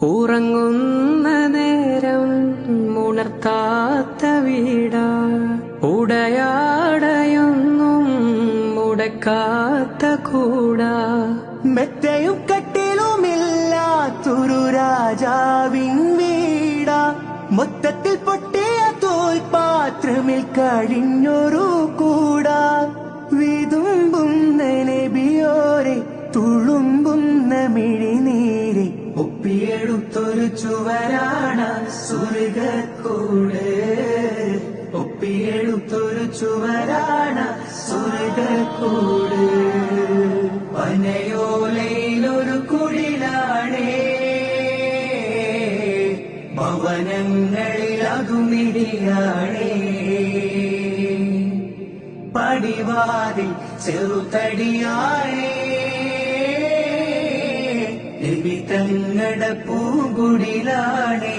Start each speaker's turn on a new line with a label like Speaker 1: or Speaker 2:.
Speaker 1: ഉറങ്ങുന്ന നേരം ഉണർത്താത്ത വീടാ, ഉടയാടയൊന്നും മുടക്കാത്ത കൂടാ,
Speaker 2: മെത്തയും കട്ടിലുമില്ലാത്തൊരു രാജാവിൻ വീടാ, മൊത്തത്തിൽ പൊട്ടിയ തോൽപാത്രമിൽ കഴിഞ്ഞൊരു കൂടാ, വിതുമ്പുന്ന നബിയോരെ തുളുമ്പുന്ന മിഴിനീരെ ഒപ്പിയെടുത്തൊരു ചുവരാണ് സ്വർഗ്ഗക്കൂട്, ഒപ്പിയെടുത്തൊരു ചുവരാണ് സ്വർഗ്ഗക്കൂട്. പനയോലയിലൊരു കുടിലാണേ, ഭവനങ്ങളിൽ അതുമിടിയാണേ, പടിവാതിൽ ചെറുതടിയാണേ, നബി തങ്ങളുടെ പൂങ്കുടിലാണേ.